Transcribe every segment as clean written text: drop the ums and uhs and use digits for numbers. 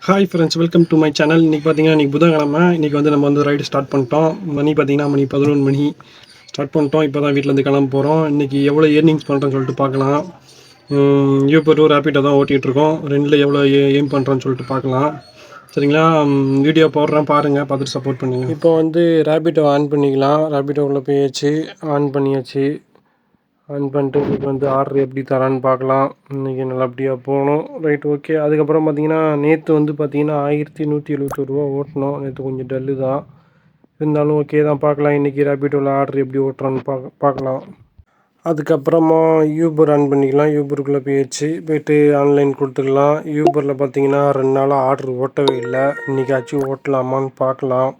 Hi friends, welcome to my channel. இன்றைக்கி பார்த்தீங்கன்னா இன்றைக்கி புதன்கிழமை. இன்றைக்கி வந்து நம்ம வந்து ரைடு ஸ்டார்ட் பண்ணிட்டோம். மணி 11 மணி ஸ்டார்ட் பண்ணிட்டோம். இப்போ தான் வீட்டிலேருந்து கிளம்ப போகிறோம். இன்றைக்கி எவ்வளோ ஏர்னிங்ஸ் பண்ணுறோன்னு சொல்லிட்டு பார்க்கலாம். யூபரும் ரேப்பிடோ தான் ஓட்டிகிட்ருக்கோம். ரெண்டில் எவ்வளோ எய்ம் பண்ணுறோன்னு சொல்லிட்டு பார்க்கலாம். சரிங்களா? வீடியோ போடுறேன், பாருங்கள், பார்த்துட்டு சப்போர்ட் பண்ணுங்கள். இப்போ வந்து ரேப்பிடோ ஆன் பண்ணிக்கலாம். ரேப்பிடோவில் போயாச்சு, ஆன் பண்ணியாச்சு. ஆன் பண்ணிட்டு இன்றைக்கி வந்து ஆர்டர் எப்படி தரான்னு பார்க்கலாம். இன்றைக்கி நல்லபடியாக போகணும். Right, okay. அதுக்கப்புறம் பார்த்தீங்கன்னா நேற்று வந்து பார்த்தீங்கன்னா 1171 ரூபா ஓட்டினோம். நேற்று கொஞ்சம் டல்லு தான், இருந்தாலும் ஓகே தான். பார்க்கலாம் இன்றைக்கி ரேப்பிடோவில் ஆர்டர் எப்படி ஓட்டுறான்னு பார்க்கலாம். அதுக்கப்புறமா யூபர் ஆன் பண்ணிக்கலாம். யூபருக்குள்ளே போயிட்டு ஆன்லைன் கொடுத்துக்கலாம். யூபரில் பார்த்தீங்கன்னா 2 நாளாக ஆர்டர் ஓட்டவே இல்லை. இன்றைக்காச்சும் ஓட்டலாமான்னு பார்க்கலாம்.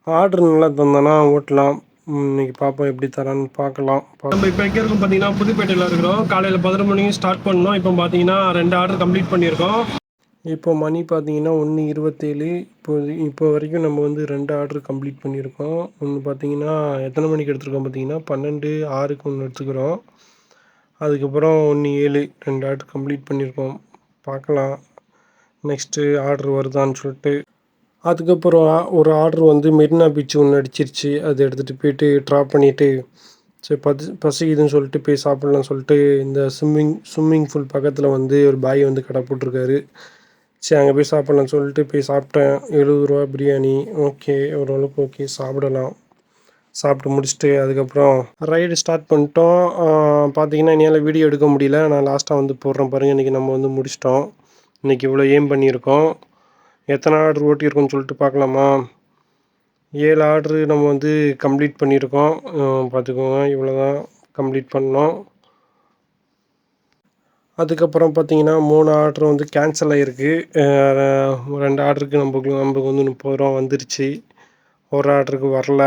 ஆர்டர் நல்லா தந்தோன்னா ஓட்டலாம். இன்றைக்கி பார்ப்போம் எப்படி தரான்னு பார்க்கலாம். நம்ம இப்போ எங்கே இருக்கோம் பார்த்தீங்கன்னா புதுப்பேட்டையில் இருக்கிறோம். காலையில் 11 மணிக்கு ஸ்டார்ட் பண்ணோம். இப்போ பார்த்தீங்கன்னா 2 ஆர்டர் கம்ப்ளீட் பண்ணியிருக்கோம். இப்போ மணி பார்த்தீங்கன்னா 1:27. இப்போ வரைக்கும் நம்ம வந்து 2 ஆர்டர் கம்ப்ளீட் பண்ணியிருக்கோம். ஒன்று பார்த்தீங்கன்னா எத்தனை மணிக்கு எடுத்துருக்கோம் பார்த்தீங்கன்னா 12:06க்கு ஒன்று எடுத்துக்கிறோம். அதுக்கப்புறம் 1:07 2 ஆர்டர் கம்ப்ளீட் பண்ணியிருக்கோம். பார்க்கலாம் நெக்ஸ்ட்டு ஆர்டர் வருதான்னு சொல்லிட்டு. அதுக்கப்புறம் ஒரு ஆர்டர் வந்து மெரினா பீச் ஒன்று அடிச்சிருச்சு. அதை எடுத்துகிட்டு போயிட்டு ட்ராப் பண்ணிவிட்டு சரி பசிக்குதுன்னு சொல்லிட்டு போய் சாப்பிட்லான்னு சொல்லிட்டு இந்த ஸ்விம்மிங் பூல் பக்கத்தில் வந்து ஒரு பாய் வந்து கடை போட்டிருக்காரு. சரி அங்கே போய் சாப்பிட்லான்னு சொல்லிட்டு போய் சாப்பிட்டேன். 70 ரூபா பிரியாணி. ஓகே, ஓரளவுக்கு ஓகே, சாப்பிடலாம். சாப்பிட்டு முடிச்சுட்டு அதுக்கப்புறம் ரைடு ஸ்டார்ட் பண்ணிட்டோம். பார்த்தீங்கன்னா என்னால் வீடியோ எடுக்க முடியல. நான் லாஸ்ட்டாக வந்து போடுறேன் பாருங்கள். இன்றைக்கி நம்ம வந்து முடிச்சிட்டோம். இன்றைக்கி இவ்வளோ எய்ம் பண்ணியிருக்கோம். எத்தனை ஆர்டர் ஓட்டியிருக்கோன்னு சொல்லிட்டு பார்க்கலாமா? 7 ஆர்டரு நம்ம வந்து கம்ப்ளீட் பண்ணியிருக்கோம். பார்த்துக்கோங்க, இவ்வளோ தான் கம்ப்ளீட் பண்ணோம். அதுக்கப்புறம் பார்த்தீங்கன்னா 3 ஆர்டர் வந்து கேன்சல் ஆகிருக்கு. 2 ஆர்டருக்கு நமக்கு வந்து 30 ரூபா வந்துருச்சு. ஒரு ஆர்டருக்கு வரல.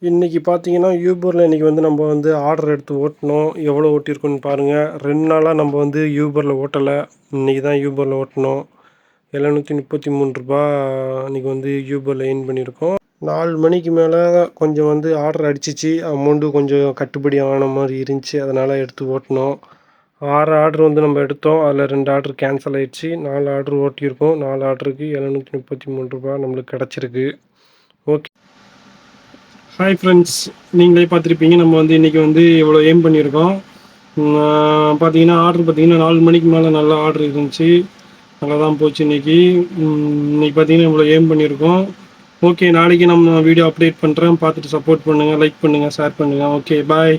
இன்றைக்கி பார்த்தீங்கன்னா யூபரில் இன்றைக்கி வந்து நம்ம வந்து ஆர்டர் எடுத்து ஓட்டினோம். எவ்வளோ ஓட்டியிருக்கோன்னு பாருங்கள். 2 நாளாக நம்ம வந்து யூபரில் ஓட்டலை. இன்றைக்கி தான் யூபரில் ஓட்டினோம். 733 ரூபா இன்றைக்கி வந்து யூபரில் எர்ன் பண்ணியிருக்கோம். 4 மணிக்கு மேலே கொஞ்சம் வந்து ஆர்டர் அடிச்சிச்சு. அமௌண்ட்டு கொஞ்சம் கட்டுப்படி ஆன மாதிரி இருந்துச்சு. அதனால் எடுத்து ஓட்டினோம். 6 ஆர்டர் வந்து நம்ம எடுத்தோம். அதில் 2 ஆர்டர் கேன்சல் ஆகிடுச்சு. 4 ஆர்டர் ஓட்டியிருக்கோம். 4 ஆர்டருக்கு 733 ரூபா நம்மளுக்கு கிடச்சிருக்கு. ஓகே. ஹாய் ஃப்ரெண்ட்ஸ், நீங்களே பார்த்துருப்பீங்க. நம்ம வந்து இன்றைக்கி வந்து இவ்வளோ எய்ம் பண்ணியிருக்கோம். பார்த்தீங்கன்னா ஆர்டர் பார்த்தீங்கன்னா 4 மணிக்கு மேலே நல்ல ஆர்டர் இருந்துச்சு. நல்லா தான் போச்சு இன்றைக்கி. பார்த்தீங்கன்னா இவ்வளோ எய்ம் பண்ணியிருக்கோம். ஓகே, நாளைக்கு நம்ம வீடியோ அப்டேட் பண்ணுறேன். பார்த்துட்டு சப்போர்ட் பண்ணுங்கள், லைக் பண்ணுங்கள், ஷேர் பண்ணுங்கள். ஓகே, பாய்.